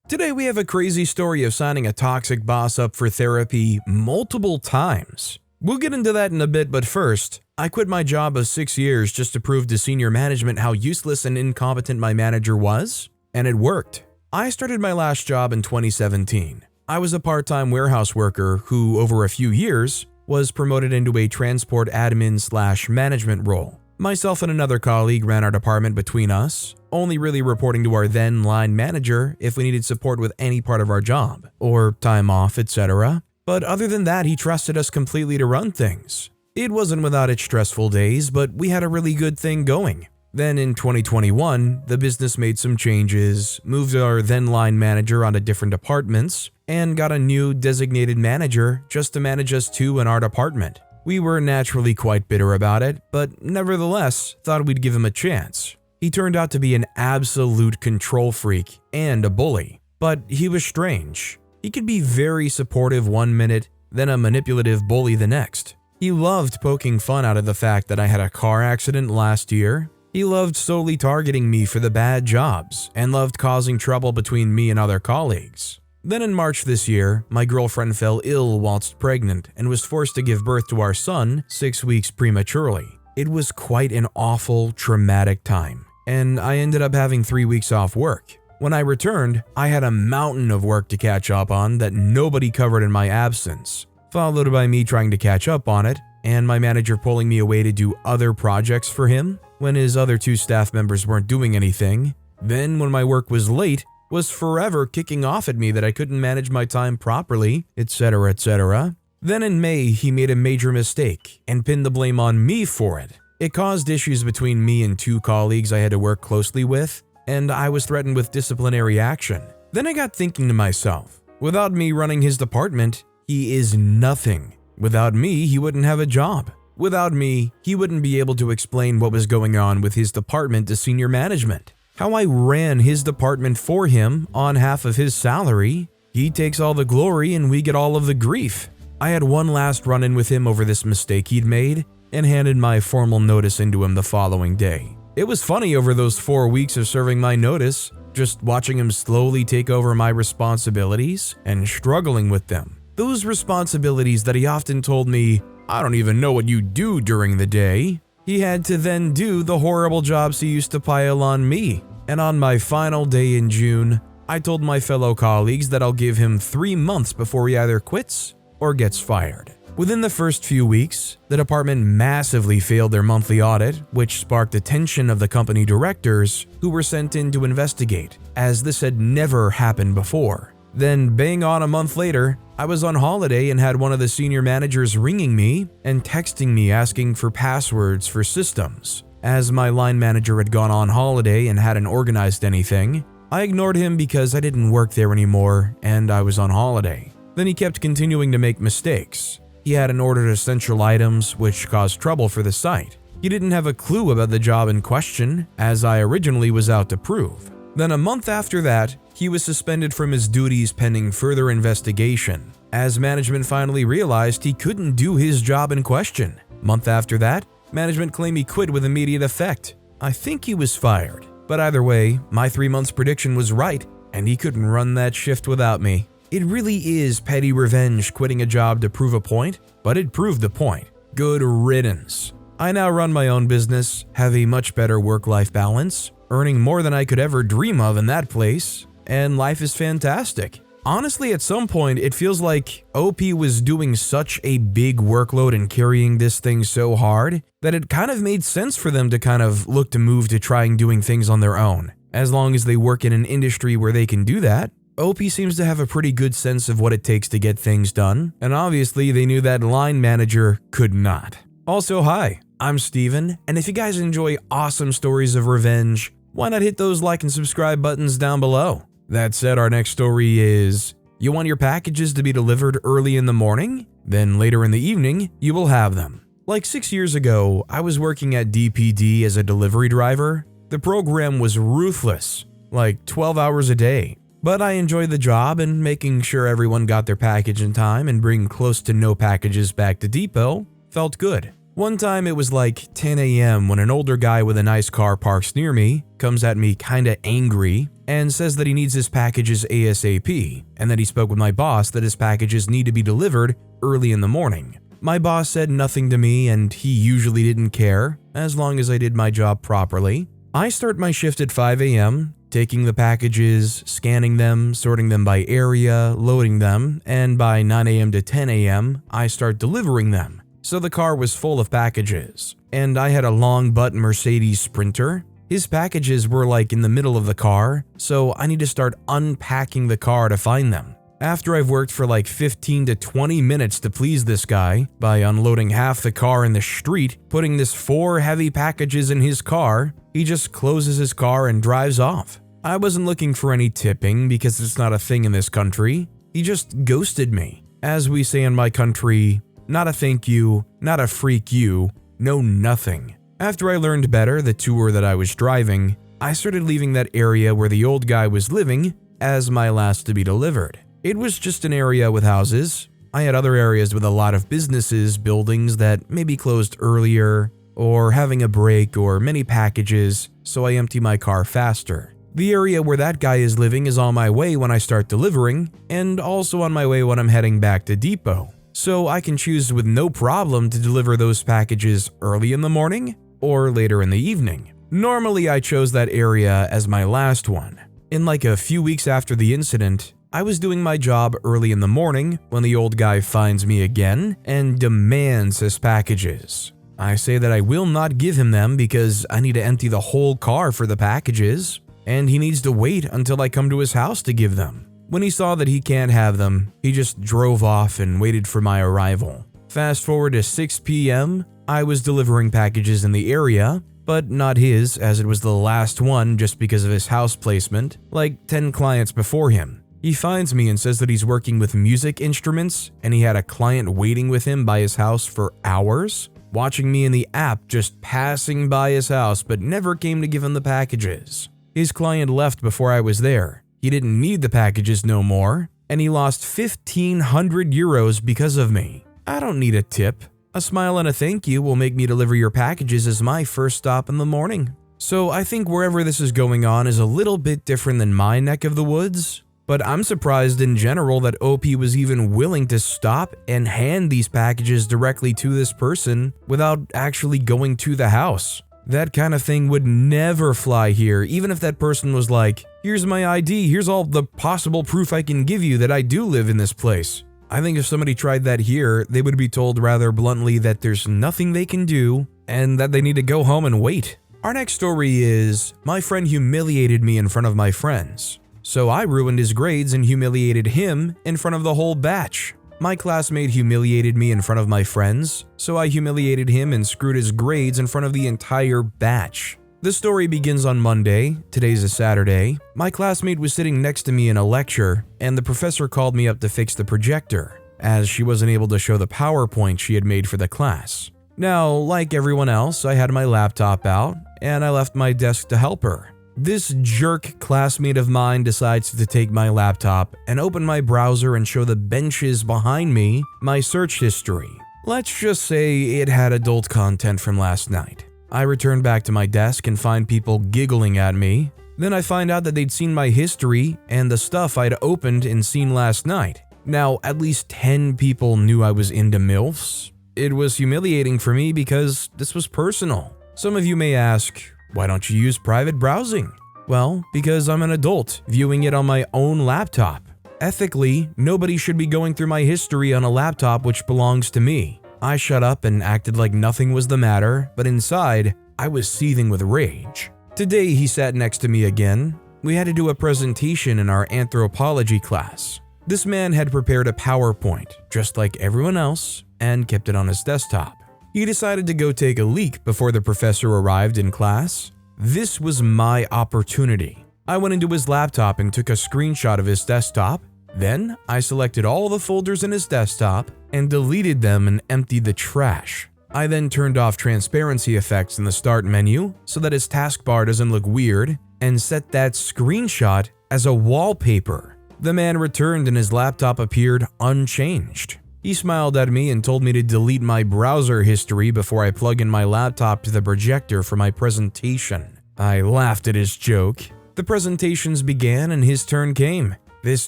Today we have a crazy story of signing a toxic boss up for therapy multiple times. We'll get into that in a bit, but first, I quit my job of 6 years just to prove to senior management how useless and incompetent my manager was, and it worked. I started my last job in 2017. I was a part-time warehouse worker who, over a few years, was promoted into a transport admin/management role. Myself and another colleague ran our department between us, only really reporting to our then line manager if we needed support with any part of our job, or time off, etc. But other than that, he trusted us completely to run things. It wasn't without its stressful days, but we had a really good thing going. Then in 2021, the business made some changes, moved our then line manager onto different departments, and got a new designated manager just to manage us two in our department. We were naturally quite bitter about it, but nevertheless thought we'd give him a chance. He turned out to be an absolute control freak and a bully, but he was strange. He could be very supportive one minute, then a manipulative bully the next. He loved poking fun out of the fact that I had a car accident last year. He loved solely targeting me for the bad jobs and loved causing trouble between me and other colleagues. Then in March this year, my girlfriend fell ill whilst pregnant and was forced to give birth to our son 6 weeks prematurely. It was quite an awful, traumatic time, and I ended up having 3 weeks off work. When I returned, I had a mountain of work to catch up on that nobody covered in my absence, followed by me trying to catch up on it, and my manager pulling me away to do other projects for him when his other 2 staff members weren't doing anything. Then when my work was late, was forever kicking off at me that I couldn't manage my time properly, etc, etc. Then in May, he made a major mistake and pinned the blame on me for it. It caused issues between me and 2 colleagues I had to work closely with, and I was threatened with disciplinary action. Then I got thinking to myself, without me running his department, he is nothing. Without me, he wouldn't have a job. Without me, he wouldn't be able to explain what was going on with his department to senior management. How I ran his department for him on half of his salary. He takes all the glory and we get all of the grief. I had one last run-in with him over this mistake he'd made and handed my formal notice into him the following day. It was funny over those 4 weeks of serving my notice, just watching him slowly take over my responsibilities and struggling with them. Those responsibilities that he often told me, "I don't even know what you do during the day." He had to then do the horrible jobs he used to pile on me. And on my final day in June, I told my fellow colleagues that I'll give him 3 months before he either quits or gets fired. Within the first few weeks, the department massively failed their monthly audit, which sparked attention of the company directors who were sent in to investigate, as this had never happened before. Then bang on a month later, I was on holiday and had one of the senior managers ringing me and texting me asking for passwords for systems. As my line manager had gone on holiday and hadn't organized anything, I ignored him because I didn't work there anymore and I was on holiday. Then he kept continuing to make mistakes. He hadn't ordered essential items, which caused trouble for the site. He didn't have a clue about the job in question, as I originally was out to prove. Then a month after that, he was suspended from his duties pending further investigation, as management finally realized he couldn't do his job in question. Month after that, management claimed he quit with immediate effect. I think he was fired. But either way, my 3 months prediction was right, and he couldn't run that shift without me. It really is petty revenge quitting a job to prove a point, but it proved the point. Good riddance. I now run my own business, have a much better work-life balance, earning more than I could ever dream of in that place, and life is fantastic. Honestly, at some point, it feels like OP was doing such a big workload and carrying this thing so hard that it kind of made sense for them to kind of look to move to trying doing things on their own. As long as they work in an industry where they can do that, OP seems to have a pretty good sense of what it takes to get things done, and obviously they knew that line manager could not. Also, hi, I'm Steven, and if you guys enjoy awesome stories of revenge, why not hit those like and subscribe buttons down below? That said, our next story is, you want your packages to be delivered early in the morning? Then later in the evening, you will have them. Like 6 years ago, I was working at DPD as a delivery driver. The program was ruthless, like 12 hours a day. But I enjoyed the job, and making sure everyone got their package in time and bring close to no packages back to depot felt good. One time it was like 10 a.m. when an older guy with a nice car parks near me, comes at me kinda angry, and says that he needs his packages ASAP, and that he spoke with my boss that his packages need to be delivered early in the morning. My boss said nothing to me, and he usually didn't care, as long as I did my job properly. I start my shift at 5 a.m., taking the packages, scanning them, sorting them by area, loading them, and by 9 a.m. to 10 a.m., I start delivering them. So the car was full of packages, and I had a long butt Mercedes Sprinter. His packages were like in the middle of the car, so I need to start unpacking the car to find them. After I've worked for like 15 to 20 minutes to please this guy by unloading half the car in the street, putting this 4 heavy packages in his car, he just closes his car and drives off. I wasn't looking for any tipping because it's not a thing in this country. He just ghosted me. As we say in my country, not a thank you, not a freak you, no nothing. After I learned better the tour that I was driving, I started leaving that area where the old guy was living as my last to be delivered. It was just an area with houses. I had other areas with a lot of businesses, buildings that maybe closed earlier, or having a break or many packages, so I empty my car faster. The area where that guy is living is on my way when I start delivering, and also on my way when I'm heading back to depot. So I can choose with no problem to deliver those packages early in the morning or later in the evening. Normally I chose that area as my last one. In like a few weeks after the incident, I was doing my job early in the morning when the old guy finds me again and demands his packages. I say that I will not give him them because I need to empty the whole car for the packages, and he needs to wait until I come to his house to give them. When he saw that he can't have them, he just drove off and waited for my arrival. Fast forward to 6 p.m., I was delivering packages in the area, but not his, as it was the last one just because of his house placement, like 10 clients before him. He finds me and says that he's working with music instruments and he had a client waiting with him by his house for hours, watching me in the app just passing by his house but never came to give him the packages. His client left before I was there. He didn't need the packages no more, and he lost 1,500 euros because of me. I don't need a tip. A smile and a thank you will make me deliver your packages as my first stop in the morning. So I think wherever this is going on is a little bit different than my neck of the woods, but I'm surprised in general that OP was even willing to stop and hand these packages directly to this person without actually going to the house. That kind of thing would never fly here, even if that person was like, here's my ID, here's all the possible proof I can give you that I do live in this place. I think if somebody tried that here, they would be told rather bluntly that there's nothing they can do and that they need to go home and wait. Our next story is, my friend humiliated me in front of my friends. So I ruined his grades and humiliated him in front of the whole batch. My classmate humiliated me in front of my friends, so I humiliated him and screwed his grades in front of the entire batch. The story begins on Monday, today's a Saturday. My classmate was sitting next to me in a lecture, and the professor called me up to fix the projector, as she wasn't able to show the PowerPoint she had made for the class. Now, like everyone else, I had my laptop out, and I left my desk to help her. This jerk classmate of mine decides to take my laptop and open my browser and show the benches behind me my search history. Let's just say it had adult content from last night. I return back to my desk and find people giggling at me. Then I find out that they'd seen my history and the stuff I'd opened and seen last night. Now, at least 10 people knew I was into MILFs. It was humiliating for me because this was personal. Some of you may ask, why don't you use private browsing? Well, because I'm an adult, viewing it on my own laptop. Ethically, nobody should be going through my history on a laptop which belongs to me. I shut up and acted like nothing was the matter, but inside, I was seething with rage. Today, he sat next to me again. We had to do a presentation in our anthropology class. This man had prepared a PowerPoint, just like everyone else, and kept it on his desktop. He decided to go take a leak before the professor arrived in class. This was my opportunity. I went into his laptop and took a screenshot of his desktop. Then I selected all the folders in his desktop and deleted them and emptied the trash. I then turned off transparency effects in the start menu so that his taskbar doesn't look weird and set that screenshot as a wallpaper. The man returned and his laptop appeared unchanged. He smiled at me and told me to delete my browser history before I plug in my laptop to the projector for my presentation. I laughed at his joke. The presentations began and his turn came. This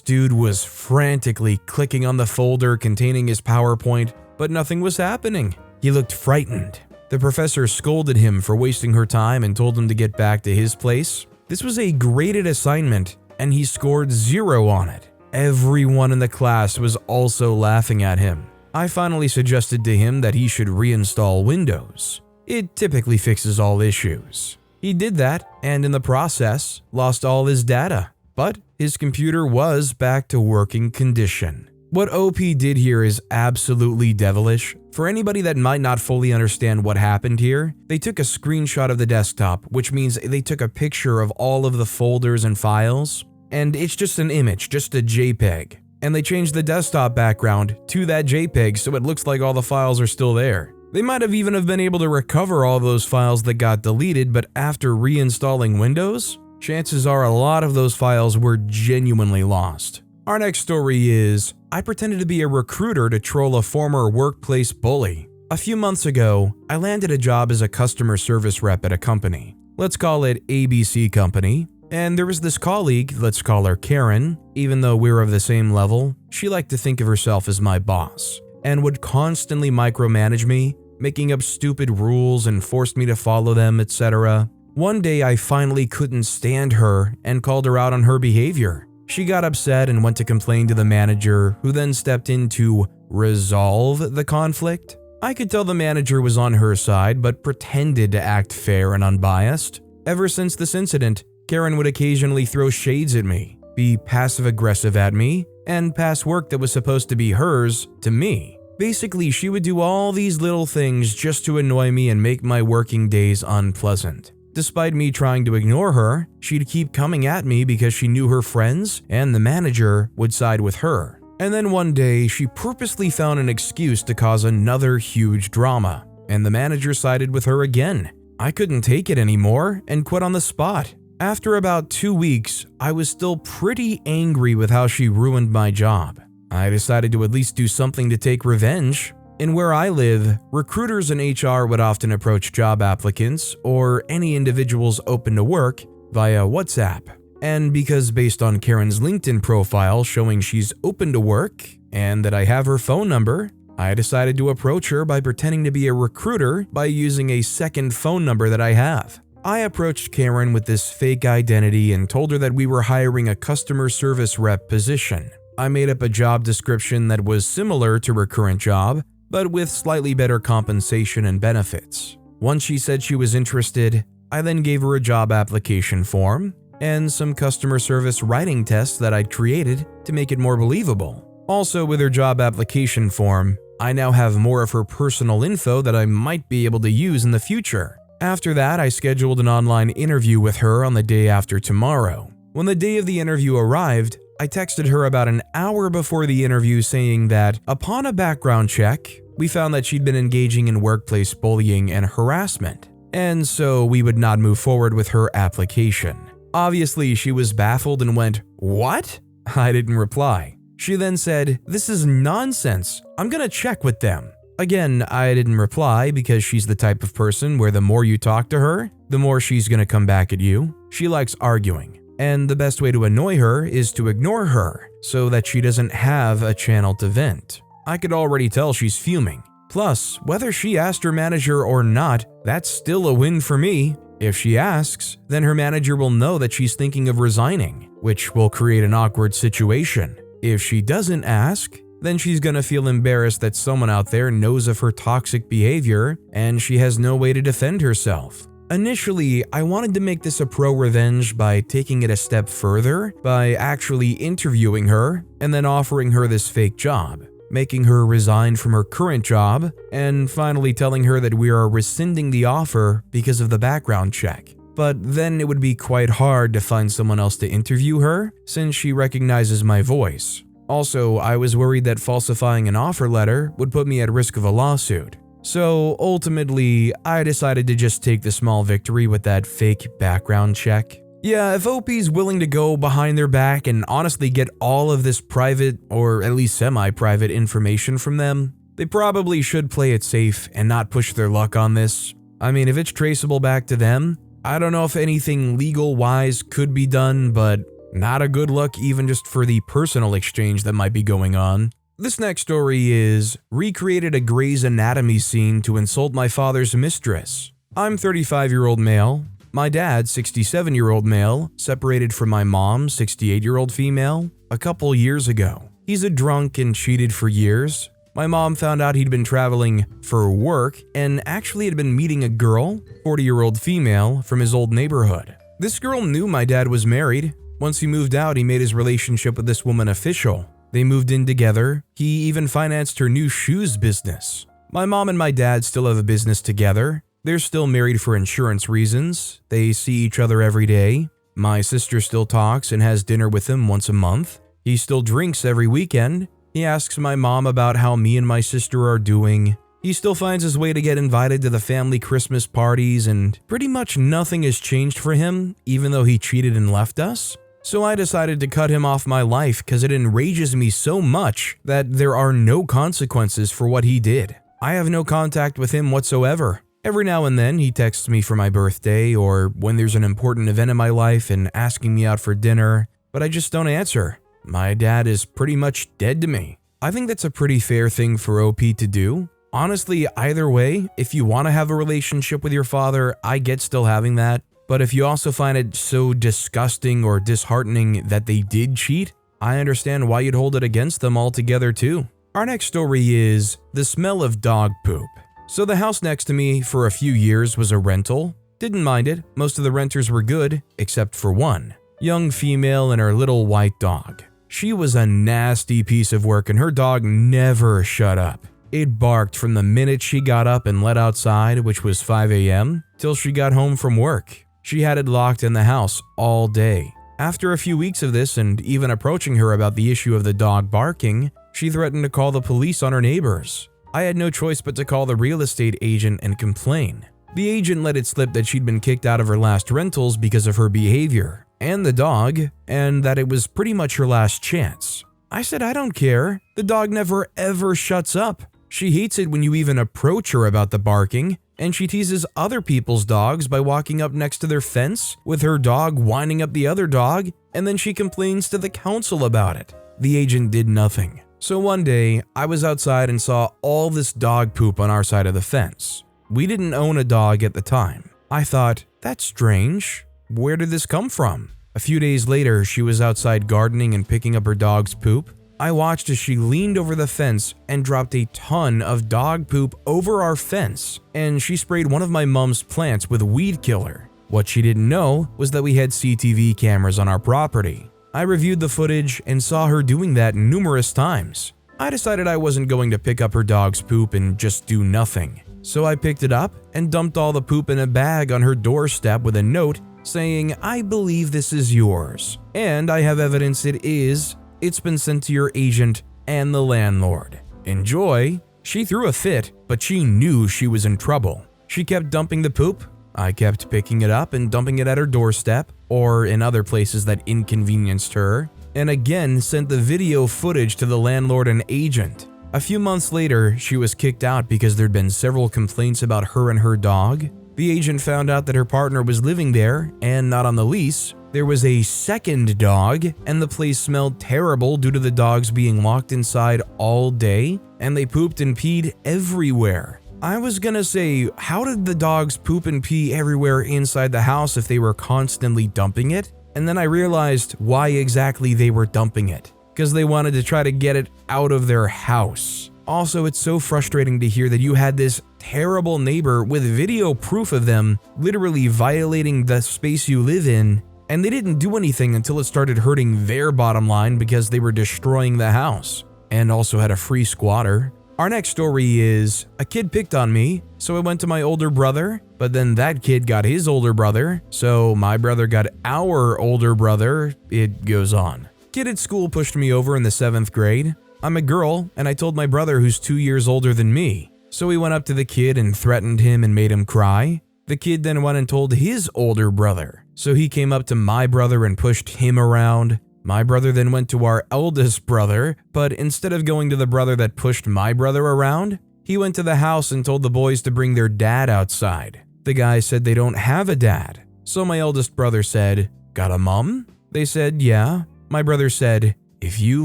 dude was frantically clicking on the folder containing his PowerPoint, but nothing was happening. He looked frightened. The professor scolded him for wasting her time and told him to get back to his place. This was a graded assignment, and he scored 0 on it. Everyone in the class was also laughing at him. I finally suggested to him that he should reinstall Windows. It typically fixes all issues. He did that, and in the process, lost all his data. But his computer was back to working condition. What OP did here is absolutely devilish. For anybody that might not fully understand what happened here, they took a screenshot of the desktop, which means they took a picture of all of the folders and files, and it's just an image, just a JPEG. And they changed the desktop background to that JPEG so it looks like all the files are still there. They might have even been able to recover all those files that got deleted, but after reinstalling Windows, chances are a lot of those files were genuinely lost. Our next story is, I pretended to be a recruiter to troll a former workplace bully. A few months ago, I landed a job as a customer service rep at a company. Let's call it ABC Company. And there was this colleague, let's call her Karen. Even though we were of the same level, she liked to think of herself as my boss and would constantly micromanage me, making up stupid rules and forced me to follow them, etc. One day I finally couldn't stand her and called her out on her behavior. She got upset and went to complain to the manager, who then stepped in to resolve the conflict. I could tell the manager was on her side, but pretended to act fair and unbiased. Ever since this incident, Karen would occasionally throw shades at me, be passive-aggressive at me, and pass work that was supposed to be hers to me. Basically, she would do all these little things just to annoy me and make my working days unpleasant. Despite me trying to ignore her, she'd keep coming at me because she knew her friends and the manager would side with her. And then one day, she purposely found an excuse to cause another huge drama, and the manager sided with her again. I couldn't take it anymore and quit on the spot. After about 2 weeks, I was still pretty angry with how she ruined my job. I decided to at least do something to take revenge. In where I live, recruiters and HR would often approach job applicants or any individuals open to work via WhatsApp. And because based on Karen's LinkedIn profile showing she's open to work and that I have her phone number, I decided to approach her by pretending to be a recruiter by using a second phone number that I have. I approached Karen with this fake identity and told her that we were hiring a customer service rep position. I made up a job description that was similar to her current job, but with slightly better compensation and benefits. Once she said she was interested, I then gave her a job application form and some customer service writing tests that I'd created to make it more believable. Also, with her job application form, I now have more of her personal info that I might be able to use in the future. After that, I scheduled an online interview with her on the day after tomorrow. When the day of the interview arrived, I texted her about an hour before the interview saying that, upon a background check, we found that she'd been engaging in workplace bullying and harassment, and so we would not move forward with her application. Obviously, she was baffled and went, "What?" I didn't reply. She then said, "This is nonsense. I'm gonna check with them." Again, I didn't reply because she's the type of person where the more you talk to her, the more she's gonna come back at you. She likes arguing, and the best way to annoy her is to ignore her so that she doesn't have a channel to vent. I could already tell she's fuming. Plus, whether she asked her manager or not, that's still a win for me. If she asks, then her manager will know that she's thinking of resigning, which will create an awkward situation. If she doesn't ask, then she's gonna feel embarrassed that someone out there knows of her toxic behavior and she has no way to defend herself. Initially, I wanted to make this a ProRevenge by taking it a step further by actually interviewing her and then offering her this fake job, making her resign from her current job, and finally telling her that we are rescinding the offer because of the background check. But then it would be quite hard to find someone else to interview her since she recognizes my voice. Also, I was worried that falsifying an offer letter would put me at risk of a lawsuit. So ultimately, I decided to just take the small victory with that fake background check. Yeah, if OP's willing to go behind their back and honestly get all of this private or at least semi-private information from them, they probably should play it safe and not push their luck on this. I mean, if it's traceable back to them, I don't know if anything legal-wise could be done, but not a good look even just for the personal exchange that might be going on. This next story is recreated a Grey's Anatomy scene to insult my father's mistress. I'm 35-year-old male. My dad, 67-year-old male, separated from my mom, 68-year-old female, a couple years ago. He's a drunk and cheated for years. My mom found out he'd been traveling for work and actually had been meeting a girl, 40-year-old female, from his old neighborhood. This girl knew my dad was married. Once he moved out, he made his relationship with this woman official. They moved in together. He even financed her new shoes business. My mom and my dad still have a business together. They're still married for insurance reasons. They see each other every day. My sister still talks and has dinner with him once a month. He still drinks every weekend. He asks my mom about how me and my sister are doing. He still finds his way to get invited to the family Christmas parties, and pretty much nothing has changed for him, even though he cheated and left us. So I decided to cut him off my life because it enrages me so much that there are no consequences for what he did. I have no contact with him whatsoever. Every now and then he texts me for my birthday or when there's an important event in my life and asking me out for dinner, but I just don't answer. My dad is pretty much dead to me. I think that's a pretty fair thing for OP to do. Honestly, either way, if you want to have a relationship with your father, I get still having that. But if you also find it so disgusting or disheartening that they did cheat, I understand why you'd hold it against them altogether too. Our next story is the smell of dog poop. So the house next to me for a few years was a rental. Didn't mind it. Most of the renters were good, except for one. Young female and her little white dog. She was a nasty piece of work and her dog never shut up. It barked from the minute she got up and let outside, which was 5 a.m., till she got home from work. She had it locked in the house all day. After a few weeks of this and even approaching her about the issue of the dog barking, she threatened to call the police on her neighbors. I had no choice but to call the real estate agent and complain. The agent let it slip that she'd been kicked out of her last rentals because of her behavior, and the dog, and that it was pretty much her last chance. I said I don't care. The dog never ever shuts up. She hates it when you even approach her about the barking, and she teases other people's dogs by walking up next to their fence with her dog winding up the other dog, and then she complains to the council about it. The agent did nothing. So one day, I was outside and saw all this dog poop on our side of the fence. We didn't own a dog at the time. I thought, that's strange. Where did this come from? A few days later, she was outside gardening and picking up her dog's poop. I watched as she leaned over the fence and dropped a ton of dog poop over our fence, and she sprayed one of my mom's plants with weed killer. What she didn't know was that we had CCTV cameras on our property. I reviewed the footage and saw her doing that numerous times. I decided I wasn't going to pick up her dog's poop and just do nothing. So I picked it up and dumped all the poop in a bag on her doorstep with a note saying, "I believe this is yours, and I have evidence it is. It's been sent to your agent and the landlord. Enjoy." She threw a fit, but she knew she was in trouble. She kept dumping the poop. I kept picking it up and dumping it at her doorstep or in other places that inconvenienced her, and again sent the video footage to the landlord and agent. A few months later, she was kicked out because there'd been several complaints about her and her dog. The agent found out that her partner was living there and not on the lease. There was a second dog, and the place smelled terrible due to the dogs being locked inside all day, and they pooped and peed everywhere. I was gonna say, how did the dogs poop and pee everywhere inside the house if they were constantly dumping it? And then I realized why exactly they were dumping it. Because they wanted to try to get it out of their house. Also, it's so frustrating to hear that you had this terrible neighbor with video proof of them literally violating the space you live in, and they didn't do anything until it started hurting their bottom line because they were destroying the house, and also had a free squatter. Our next story is, a kid picked on me, so I went to my older brother, but then that kid got his older brother, so my brother got our older brother. It goes on. Kid at school pushed me over in the 7th grade. I'm a girl, and I told my brother who's 2 years older than me. So we went up to the kid and threatened him and made him cry. The kid then went and told his older brother. So he came up to my brother and pushed him around. My brother then went to our eldest brother, but instead of going to the brother that pushed my brother around, he went to the house and told the boys to bring their dad outside. The guy said they don't have a dad. So my eldest brother said, "Got a mom?" They said, "Yeah." My brother said, "If you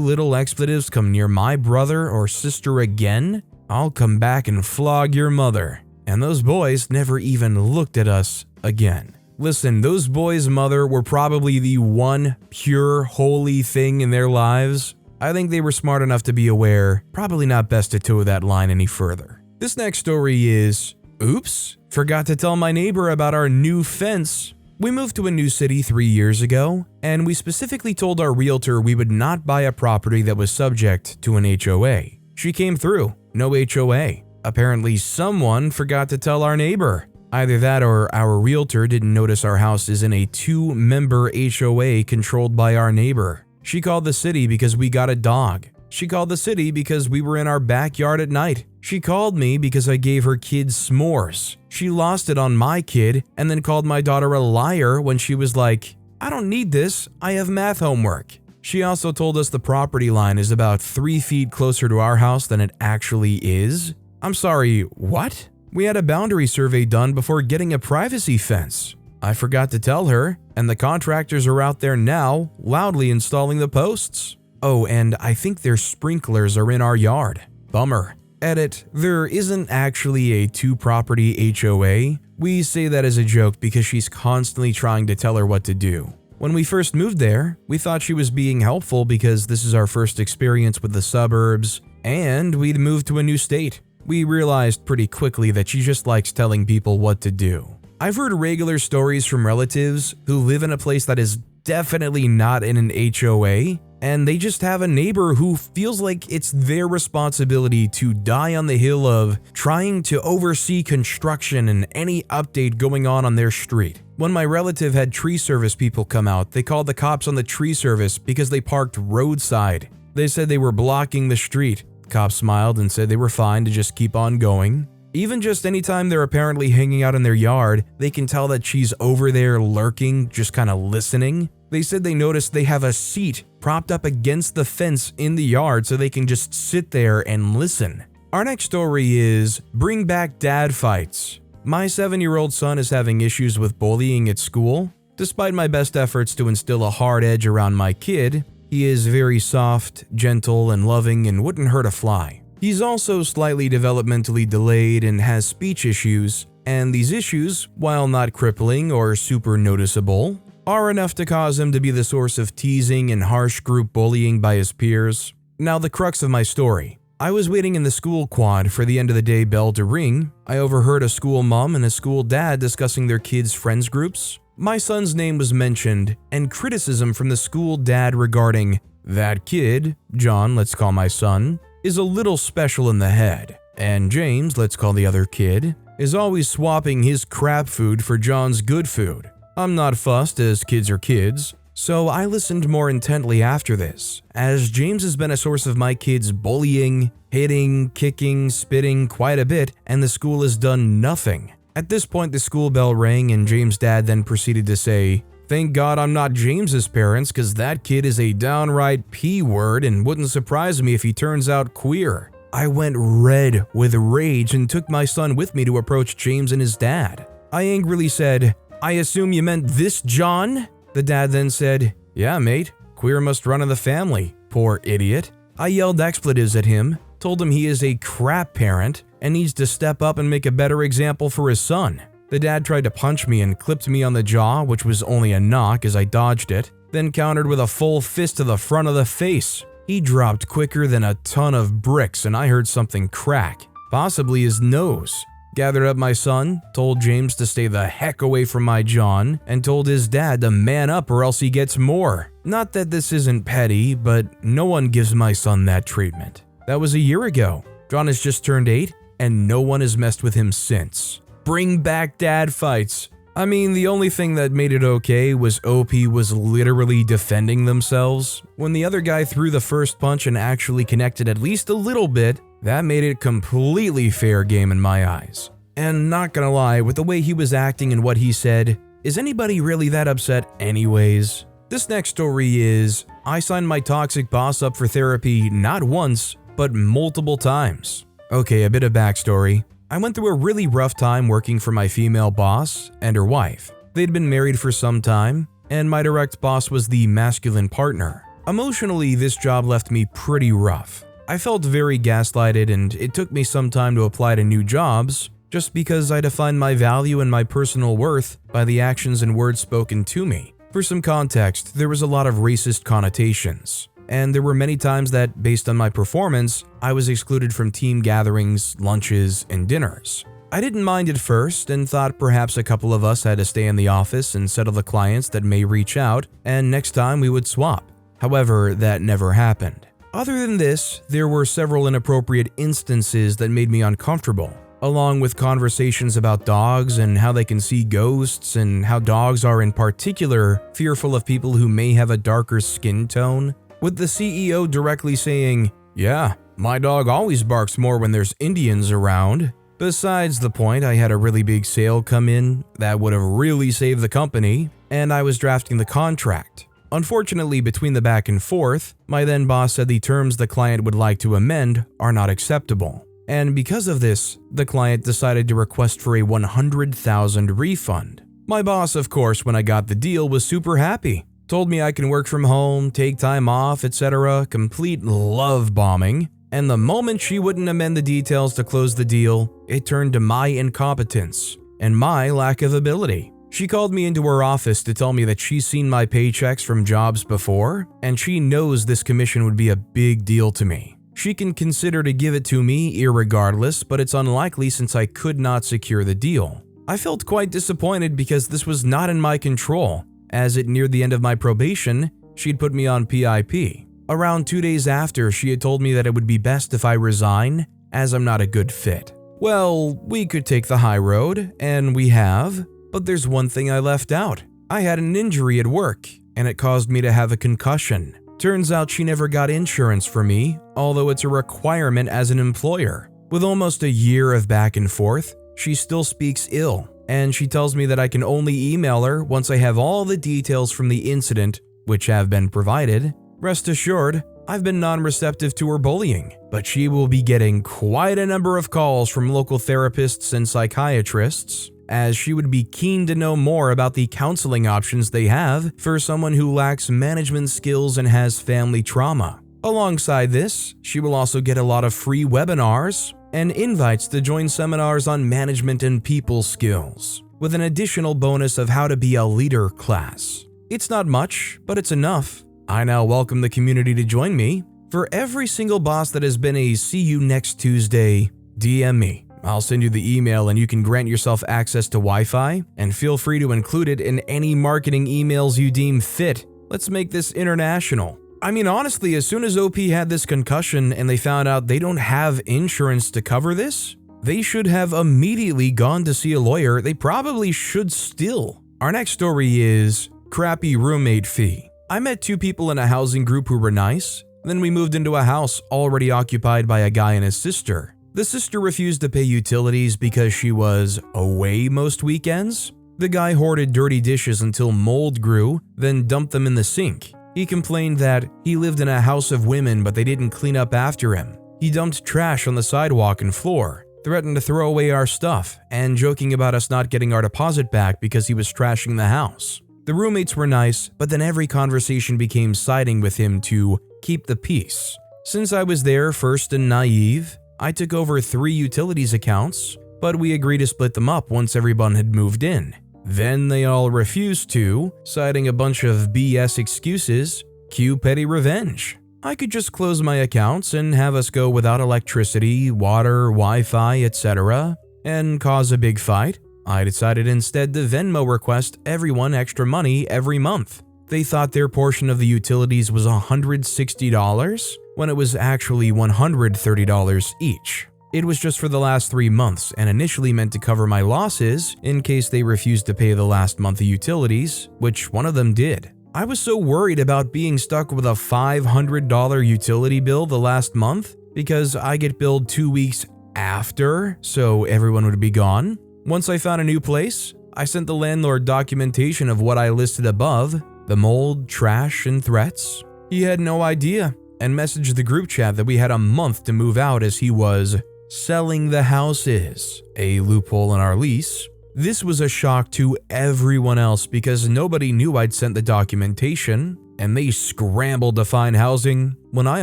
little expletives come near my brother or sister again, I'll come back and flog your mother." And those boys never even looked at us again. Listen, those boys' mother were probably the one pure, holy thing in their lives. I think they were smart enough to be aware, probably not best to toe that line any further. This next story is, oops, forgot to tell my neighbor about our new fence. We moved to a new city 3 years ago, and we specifically told our realtor we would not buy a property that was subject to an HOA. She came through, no HOA. Apparently someone forgot to tell our neighbor. Either that or our realtor didn't notice our house is in a 2-member HOA controlled by our neighbor. She called the city because we got a dog. She called the city because we were in our backyard at night. She called me because I gave her kids s'mores. She lost it on my kid and then called my daughter a liar when she was like, "I don't need this, I have math homework." She also told us the property line is about 3 feet closer to our house than it actually is. I'm sorry, what? We had a boundary survey done before getting a privacy fence. I forgot to tell her, and the contractors are out there now, loudly installing the posts. Oh, and I think their sprinklers are in our yard. Bummer. Edit, there isn't actually a 2-property HOA. We say that as a joke because she's constantly trying to tell her what to do. When we first moved there, we thought she was being helpful because this is our first experience with the suburbs, and we'd moved to a new state. We realized pretty quickly that she just likes telling people what to do. I've heard regular stories from relatives who live in a place that is definitely not in an HOA, and they just have a neighbor who feels like it's their responsibility to die on the hill of trying to oversee construction and any update going on their street. When my relative had tree service people come out, they called the cops on the tree service because they parked roadside. They said they were blocking the street. Cops smiled and said they were fine to just keep on going. Even just anytime they're apparently hanging out in their yard, they can tell that she's over there lurking, just kind of listening. They said they noticed they have a seat propped up against the fence in the yard so they can just sit there and listen. Our next story is Bring Back Dad Fights. My 7-year-old son is having issues with bullying at school. Despite my best efforts to instill a hard edge around my kid, he is very soft, gentle, and loving and wouldn't hurt a fly. He's also slightly developmentally delayed and has speech issues, and these issues, while not crippling or super noticeable, are enough to cause him to be the source of teasing and harsh group bullying by his peers. Now the crux of my story. I was waiting in the school quad for the end of the day bell to ring. I overheard a school mom and a school dad discussing their kids' friends groups. My son's name was mentioned, and criticism from the school dad regarding, "That kid, John, let's call my son, is a little special in the head, and James, let's call the other kid, is always swapping his crap food for John's good food." I'm not fussed, as kids are kids, so I listened more intently after this, as James has been a source of my kids' bullying, hitting, kicking, spitting quite a bit, and the school has done nothing. At this point, the school bell rang and James' dad then proceeded to say, "Thank God I'm not James's parents, cause that kid is a downright P-word and wouldn't surprise me if he turns out queer." I went red with rage and took my son with me to approach James and his dad. I angrily said, "I assume you meant this John?" The dad then said, "Yeah, mate, queer must run in the family, poor idiot." I yelled expletives at him, told him he is a crap parent and needs to step up and make a better example for his son. The dad tried to punch me and clipped me on the jaw, which was only a knock as I dodged it, then countered with a full fist to the front of the face. He dropped quicker than a ton of bricks and I heard something crack, possibly his nose. Gathered up my son, told James to stay the heck away from my John, and told his dad to man up or else he gets more. Not that this isn't petty, but no one gives my son that treatment. That was a year ago. John has just turned 8, and no one has messed with him since. Bring back dad fights. I mean, the only thing that made it okay was OP was literally defending themselves. When the other guy threw the first punch and actually connected at least a little bit, that made it completely fair game in my eyes. And not gonna lie, with the way he was acting and what he said, is anybody really that upset anyways? This next story is, I signed my toxic boss up for therapy not once, but multiple times. Okay, a bit of backstory. I went through a really rough time working for my female boss and her wife. They'd been married for some time, and my direct boss was the masculine partner. Emotionally, this job left me pretty rough. I felt very gaslighted, and it took me some time to apply to new jobs, just because I defined my value and my personal worth by the actions and words spoken to me. For some context, there was a lot of racist connotations, and there were many times that, based on my performance, I was excluded from team gatherings, lunches, and dinners. I didn't mind at first and thought perhaps a couple of us had to stay in the office and settle the clients that may reach out, and next time we would swap. However, that never happened. Other than this, there were several inappropriate instances that made me uncomfortable, along with conversations about dogs and how they can see ghosts and how dogs are in particular fearful of people who may have a darker skin tone, with the CEO directly saying, "Yeah, my dog always barks more when there's Indians around." Besides the point, I had a really big sale come in that would have really saved the company, and I was drafting the contract. Unfortunately, between the back and forth, my then boss said the terms the client would like to amend are not acceptable. And because of this, the client decided to request for a $100,000 refund. My boss, of course, when I got the deal, was super happy. Told me I can work from home, take time off, etc. Complete love bombing. And the moment she wouldn't amend the details to close the deal, it turned to my incompetence and my lack of ability. She called me into her office to tell me that she's seen my paychecks from jobs before, and she knows this commission would be a big deal to me. She can consider to give it to me irregardless, but it's unlikely since I could not secure the deal. I felt quite disappointed because this was not in my control, as it neared the end of my probation, she'd put me on PIP. Around 2 days after, she had told me that it would be best if I resign, as I'm not a good fit. Well, we could take the high road, and we have, but there's one thing I left out. I had an injury at work, and it caused me to have a concussion. Turns out she never got insurance for me, although it's a requirement as an employer. With almost a year of back and forth, she still speaks ill, and she tells me that I can only email her once I have all the details from the incident, which have been provided. Rest assured, I've been non-receptive to her bullying, but she will be getting quite a number of calls from local therapists and psychiatrists, as she would be keen to know more about the counseling options they have for someone who lacks management skills and has family trauma. Alongside this, she will also get a lot of free webinars and invites to join seminars on management and people skills, with an additional bonus of how to be a leader class. It's not much, but it's enough. I now welcome the community to join me. For every single boss that has been a "see you next Tuesday," DM me. I'll send you the email and you can grant yourself access to Wi-Fi, and feel free to include it in any marketing emails you deem fit. Let's make this international. I mean, honestly, as soon as OP had this concussion and they found out they don't have insurance to cover this, they should have immediately gone to see a lawyer. They probably should still. Our next story is crappy roommate fee. I met 2 people in a housing group who were nice. Then we moved into a house already occupied by a guy and his sister. The sister refused to pay utilities because she was away most weekends. The guy hoarded dirty dishes until mold grew, then dumped them in the sink. He complained that he lived in a house of women but they didn't clean up after him. He dumped trash on the sidewalk and floor, threatened to throw away our stuff, and joking about us not getting our deposit back because he was trashing the house. The roommates were nice, but then every conversation became siding with him to keep the peace. Since I was there first and naive, I took over 3 utilities accounts, but we agreed to split them up once everyone had moved in. Then they all refused to, citing a bunch of BS excuses. Cue petty revenge. I could just close my accounts and have us go without electricity, water, Wi-Fi, etc., and cause a big fight. I decided instead to Venmo request everyone extra money every month. They thought their portion of the utilities was $160, when it was actually $130 each. It was just for the last 3 months and initially meant to cover my losses in case they refused to pay the last month of utilities, which one of them did. I was so worried about being stuck with a $500 utility bill the last month because I get billed 2 weeks after, so everyone would be gone. Once I found a new place, I sent the landlord documentation of what I listed above, the mold, trash, and threats. He had no idea and messaged the group chat that we had a month to move out as he was selling the houses, a loophole in our lease. This was a shock to everyone else because nobody knew I'd sent the documentation, and they scrambled to find housing when I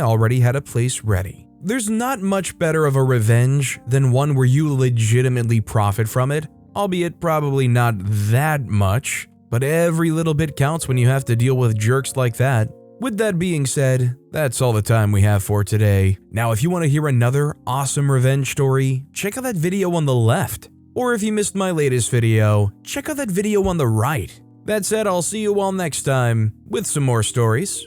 already had a place ready. There's not much better of a revenge than one where you legitimately profit from it, albeit probably not that much, but every little bit counts when you have to deal with jerks like that. With that being said, that's all the time we have for today. Now, if you want to hear another awesome revenge story, check out that video on the left. Or if you missed my latest video, check out that video on the right. That said, I'll see you all next time with some more stories.